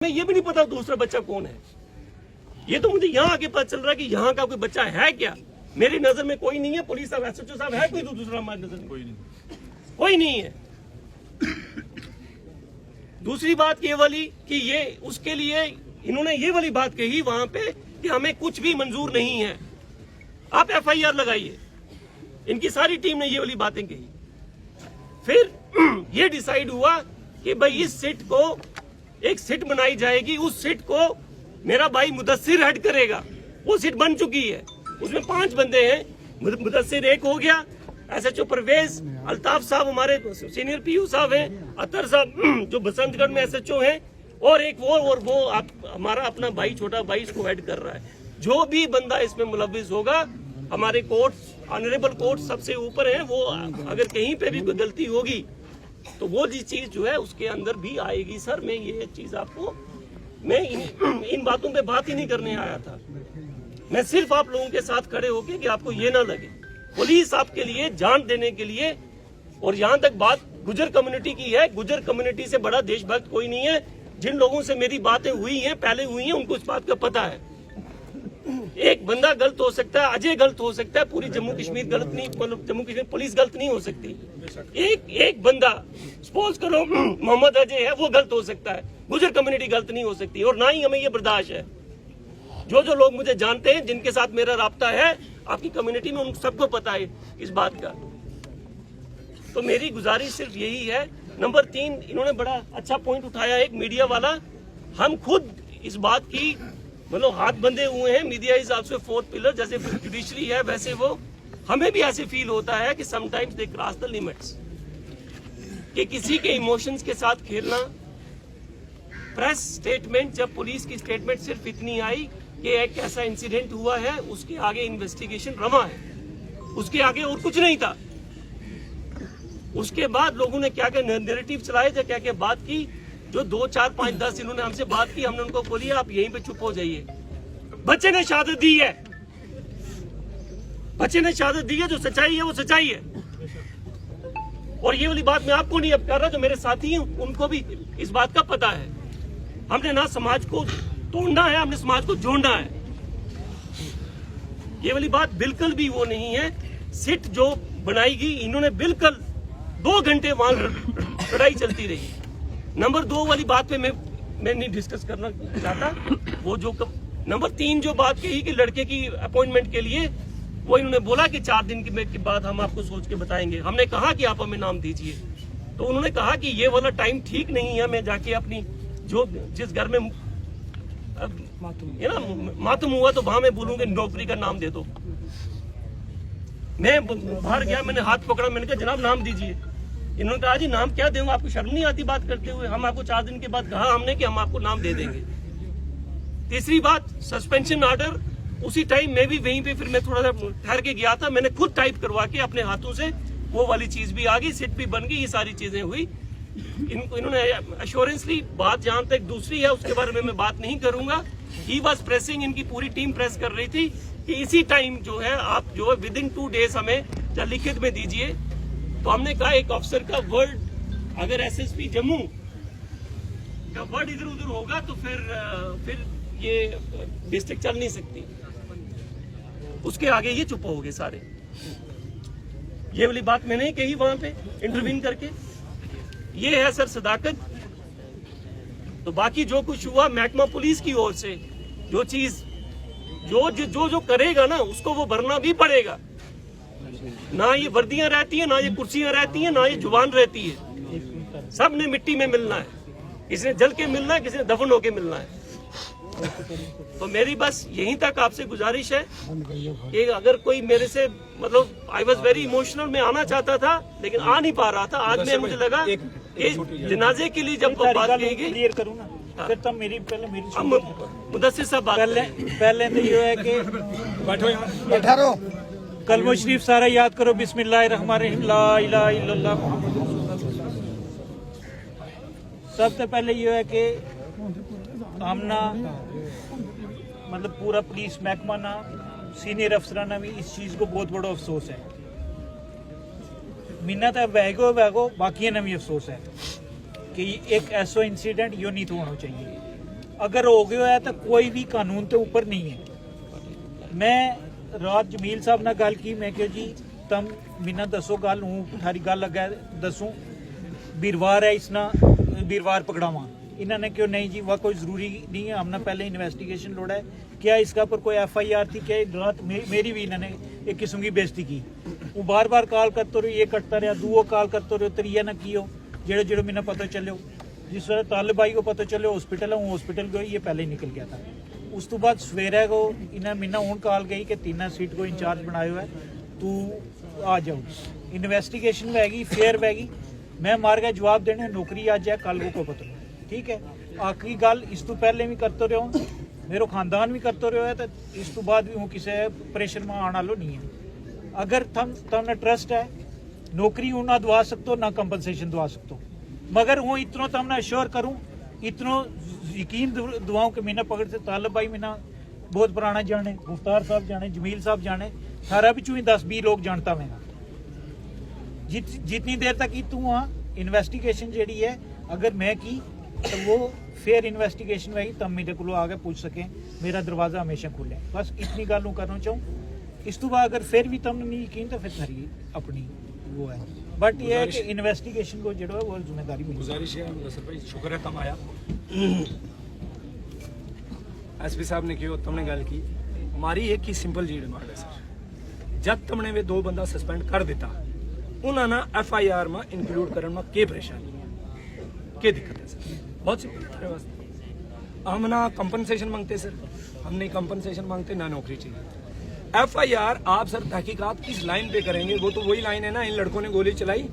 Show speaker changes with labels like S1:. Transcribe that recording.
S1: मैं ये भी नहीं पता दूसरा बच्चा कौन है। ये तो मुझे यहाँ आके पता चल रहा है कि यहाँ का कोई बच्चा है क्या। मेरी नजर में कोई नहीं है। पुलिस साहब, एसएचओ साहब है कोई तो दूसरा हमारी नजर में कोई नहीं है। दूसरी बात ये वाली कि ये उसके लिए इन्होंने ये वाली बात कही वहां पे कि हमें कुछ भी मंजूर नहीं है, आप एफआईआर लगाइए। इनकी सारी टीम ने ये वाली बातें कही। फिर ये डिसाइड हुआ कि भाई इस सीट को एक सीट बनाई जाएगी, उस सीट को मेरा भाई मुदस्सिर हेड करेगा। वो सीट बन चुकी है, उसमें 5 बंदे हैं। मुदस्सिर एक हो गया, एसएचओ परवेज, अल्ताफ साहब हमारे सीनियर पीयू साहब हैं, अतर साहब जो बसंतगढ़ में एसएचओ हैं, और एक वो और वो हमारा अपना भाई छोटा भाई इसको हेड कर रहा है। जो भी बंदा इसमें मुलविस होगा, हमारे कोर्ट, ऑनरेबल कोर्ट सबसे ऊपर है, वो अगर कहीं पे भी कोई गलती होगी तो वो चीज जो है उसके अंदर भी आएगी। सर मैं ये चीज आपको, मैं इन बातों पे बात ही नहीं करने आया था। मैं सिर्फ आप लोगों के साथ खड़े होके कि आपको ये ना लगे पुलिस आपके लिए जान देने के लिए। और यहाँ तक बात गुजर कम्युनिटी की है, गुजर कम्युनिटी से बड़ा देशभक्त कोई नहीं है। जिन लोगों से मेरी बातें हुई हैं, पहले हुई हैं, उनको इस बात का पता है। एक बंदा गलत हो सकता है, अजय गलत हो सकता है, पूरी जम्मू कश्मीर गलत नहीं, जम्मू कश्मीर पुलिस गलत नहीं हो सकती। एक बंदा सपोज करो मोहम्मद अजय है, वो गलत हो सकता है, गुजर कम्युनिटी गलत नहीं हो सकती। और ना ही हमें ये बर्दाश्त है। जो लोग मुझे जानते हैं, जिनके साथ मेरा राब्ता है आपकी कम्युनिटी में, उन सबको पता है इस बात का। तो मेरी गुजारिश सिर्फ यही है। नंबर 3, इन्होंने बड़ा अच्छा पॉइंट उठाया एक मीडिया वाला। हम खुद इस बात की मतलब हाथ बंधे हुए हैं। Media is also 4th pillar, जैसे जुडिशरी है वैसे वो हमें भी ऐसे फील होता है कि sometimes they cross the limits, कि किसी के इमोशंस के साथ खेलना। प्रेस स्टेटमेंट, जब पुलिस की स्टेटमेंट सिर्फ इतनी आई कि एक ऐसा इंसिडेंट हुआ है, उसके आगे इन्वेस्टिगेशन रमा है, उसके आगे और कुछ नहीं था। उसके बाद लोगों ने क्या क्या नैरेटिव चलाए थे, क्या क्या बात की। जो 2, 4, 5, 10 इन्होंने हमसे बात की, हमने उनको बोली आप यहीं पे चुप हो जाइए। बच्चे ने शहादत दी है, बच्चे ने शहादत दी है, जो सच्चाई है वो सच्चाई है। और ये वाली बात मैं आपको नहीं अब कर रहा, जो मेरे साथी हैं उनको भी इस बात का पता है। हमने ना समाज को तोड़ना है, हमने समाज को जोड़ना है। ये वाली बात बिल्कुल भी वो नहीं है। सिट जो बनाएगी, इन्होंने बिल्कुल 2 घंटे वहां लड़ाई चलती रही। नंबर 2 वाली बात पे मैं नहीं डिस्कस करना चाहता। वो जो नंबर 3 जो बात कही कि लड़के की अपॉइंटमेंट के लिए, वो इन्होंने बोला कि 4 दिन के बाद हम आपको सोच के बताएंगे। हमने कहा कि आप हमें नाम दीजिए, तो उन्होंने कहा कि ये वाला टाइम ठीक नहीं है। मैं जाके अपनी जो जिस घर में मातम हुआ तो वहां मैं बोलूंगा नौकरी का नाम दे दो। मैं बाहर गया, मैंने हाथ पकड़ा, मैंने कहा जनाब नाम दीजिए। इन्होंने कहा जी नाम क्या दूंगा, आपको शर्म नहीं आती बात करते हुए। हम आपको 4 दिन के बाद कहा हमने कि हम आपको नाम दे देंगे। तीसरी बात, सस्पेंशन ऑर्डर। उसी टाइम मैं भी वहीं पे, फिर मैं थोड़ा सा ठहर के गया था, मैंने खुद टाइप करवा के अपने हाथों से, वो वाली चीज भी आ गई, सिट भी बन गई, ये सारी चीजें हुई। इन्होंने अश्योरेंसली बात जहां तक दूसरी है उसके बारे में मैं बात नहीं करूंगा। ही वॉज प्रेसिंग, इनकी पूरी टीम प्रेस कर रही थी कि इसी टाइम जो है आप जो है विदिन 2 डेज हमें लिखित में दीजिए। तो हमने कहा एक ऑफिसर का वर्ड, अगर एसएसपी जम्मू का वर्ड इधर उधर होगा तो फिर ये डिस्ट्रिक्ट चल नहीं सकती। उसके आगे ये चुप हो गए सारे। ये वाली बात मैंने ही कही वहां पे इंटरवीन करके। ये है सर सदाकत। तो बाकी जो कुछ हुआ महकमा पुलिस की ओर से, जो चीज जो करेगा ना उसको वो भरना भी पड़ेगा। ना ये वर्दियां रहती है, ना ये कुर्सियां रहती है, ना ये जुबान रहती है। सब ने मिट्टी में मिलना है, किसी ने जल के मिलना है, किसी ने दफन होके मिलना है। तो मेरी बस यहीं तक आपसे गुजारिश है कि अगर कोई मेरे से मतलब आई वॉज वेरी इमोशनल, मैं आना चाहता था लेकिन आ नहीं पा रहा था। आज में मुझे लगा कि जनाजे के लिए जब बात कही गई,
S2: क्लियर करूँ ना, फिर तब मेरी
S1: मुदस्सिर साहब
S2: पहले तो ये है कि बैठो, कलमा शरीफ सारा याद करो, बिस्मिल्लाहिर्रहमानिर्रहीम, ला इलाहा इल्लल्लाह मुहम्मदुर रसूलुल्लाह। सबसे पहले ये है कि हमना मतलब पूरा पुलिस महकमा ना, सीनियर अफसराना भी इस चीज़ को बहुत बड़ा अफसोस है। मिन्नत है वैगो बाकी ना भी अफसोस है कि एक ऐसा इंसिडेंट यो नहीं तो होना चाहिए। अगर हो गया है तो कोई भी कानून के ऊपर नहीं है। मैं रात जमील साहब ने गल की, मैं कहा जी तुम मिना दसो गल, हूँ थारी गल लगा दसूं, वीरवार है इसना वीरवार पकड़ावा। इन्होंने क्यों नहीं जी, वह कोई जरूरी नहीं है, हमने पहले इन्वेस्टिगेशन लोड़ा है, क्या इसका पर कोई FIR थी, क्या रात मेरी भी इन्होंने एक किस्म की बेइज्जती की। वो बार बार कॉल करते रहो, ये कटता रहा, दूओ कॉल करते रहो, त्रिया ना कियो, जेड़े जेड़े मैंने पता चलो। जिस तरह तालिब भाई को पता चलो हॉस्पिटल है, हॉस्पिटल गई, ये पहले ही निकल गया था। उस तो बाद सवेरे को इन्हें मैंने हूँ कॉल गई कि 3 सीट को इंचार्ज बनाया हुआ है, तू आ जाओ, इन्वेस्टिगेशन वैगी फेयर वैगी। मैं मार गया जवाब देने, नौकरी आज है कल को पता नहीं, ठीक है। आखिरी गल इस तो पहले भी करते रहो, मेरा खानदान भी करते रहो है, तो इस तो बाद भी हूँ किसी प्रेशर में आने वालों नहीं है। अगर तुमने ट्रस्ट है, नौकरी हूँ ना दवा सकते हो ना कंपनसेशन दवा सकते हो, मगर हूँ इतना तुमने अश्योर करूँ, इतना यकीन दुआओं के मैंने पकड़ से तालिब भाई मैंने बहुत पुराना जाने, मुख्तार साहब जाने, जमील साहब जाने, सारा भी चूँ 10-20 लोग जानता मैं। जितनी देर तक ही तू वहाँ इन्वेस्टिगेशन जी है, अगर मैं की तो वो फेयर इन्वेस्टिगेशन रही, तब मेरे को आगे पूछ सकें, मेरा दरवाजा हमेशा खुले। बस इतनी गल करना चाहूँ। इस तो बाद अगर फिर भी तुमने नहीं यकीन तो फिर सारी अपनी वो है, बट ये है कि इन्वेस्टिगेशन को जो है वो जिम्मेदारी मिली।
S3: गुजारिश है मुदस्सिर भाई, शुक्र है तुम आया। SP साहब ने कहो तुमने गल की, हमारी एक ही सिंपल जी डिमांड है सर, जब तुमने वे 2 बंदा सस्पेंड कर दिता, उन्होंने FIR में इंक्लूड करने में क्या परेशानी है, क्या दिक्कत है सर? बहुत सिंपल। हम ना कंपनसेशन मांगते सर, हम नहीं कंपनसेशन मांगते, ना नौकरी चाहिए। FIR आप सर तहकीकात किस लाइन पे करेंगे, वो तो वही लाइन है ना, इन लड़कों ने गोली चलाई